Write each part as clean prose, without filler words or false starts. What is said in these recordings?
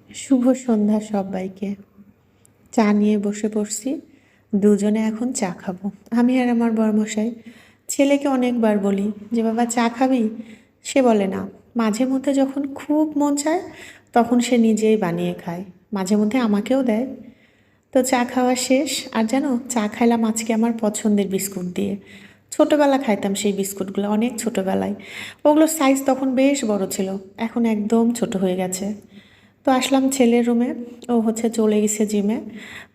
শুভ সন্ধ্যা সবাইকে। চা নিয়ে বসে পড়ছি, দুজনে এখন চা খাবো, আমি আর আমার বরমশাই। ছেলেকে অনেকবার বলি যে বাবা চা খাবি, সে বলে না। মাঝে মধ্যে যখন খুব মন চায় তখন সে নিজেই বানিয়ে খায়, মাঝে মধ্যে আমাকেও দেয়। তো চা খাওয়া শেষ, আর জানো চা খাইলাম আজকে আমার পছন্দের বিস্কুট দিয়ে। ছোটোবেলা খাইতাম সেই বিস্কুটগুলো, অনেক ছোটোবেলায়। ওগুলোর সাইজ তখন বেশ বড় ছিল, এখন একদম ছোট হয়ে গেছে। তো আসলাম ছেলের রুমে, ও চলে গেছে জিমে।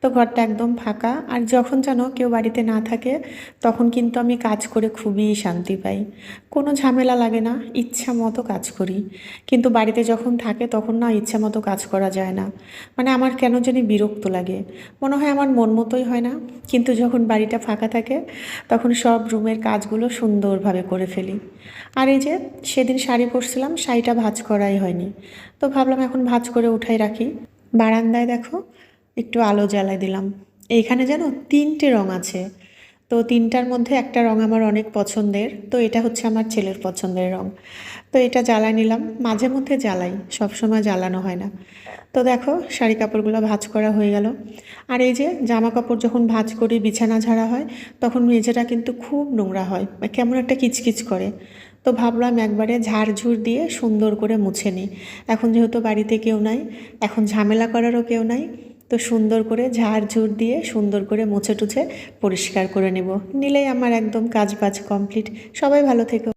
তো ঘরটা একদম ফাঁকা, আর যখন যেন কেউ বাড়িতে না থাকে তখন কিন্তু আমি কাজ করে খুবই শান্তি পাই। কোনো ঝামেলা লাগে না, ইচ্ছা মতো কাজ করি। কিন্তু বাড়িতে যখন থাকে তখন না ইচ্ছা মতো কাজ করা যায় না, মানে আমার কেন জানি বিরক্ত লাগে, মনে হয় আমার মন মতোই হয় না। কিন্তু যখন বাড়িটা ফাঁকা থাকে তখন সব রুমের কাজগুলো সুন্দরভাবে করে ফেলি। আর এই যে সেদিন শাড়ি পরছিলাম, শাড়িটা ভাঁজ করাই হয়নি, তো ভাবলাম এখন ভাঁজ করে উঠাই রাখি। বারান্দায় দেখো একটু আলো জ্বালাই দিলাম। এইখানে যেন তিনটে রং আছে, তো তিনটার মধ্যে একটা রং আমার অনেক পছন্দের, তো এটা হচ্ছে আমার ছেলের পছন্দের রং। তো এটা জ্বালাই নিলাম, মাঝে মধ্যে জ্বালাই, সবসময় জ্বালানো হয় না। তো দেখো শাড়ি কাপড়গুলো ভাঁজ করা হয়ে গেল। আর এই যে জামা কাপড় যখন ভাঁজ করি, বিছানা ঝাড়া হয়, তখন মেঝেটা কিন্তু খুব নোংরা হয়, কেমন একটা কিচকিচ করে। তো ভাবলাম একবারে ঝাড়ঝুড় দিয়ে সুন্দর করে মুছে নিই। এখন যেহেতু বাড়িতে কেউ নাই, এখন ঝামেলা করারও কেউ নাই, তো সুন্দর করে ঝাড়ঝুড় দিয়ে সুন্দর করে মুছে টুছে পরিষ্কার করে নেব, নিলেই আমার একদম কাজ বাজ কমপ্লিট। সবাই ভালো থেকো।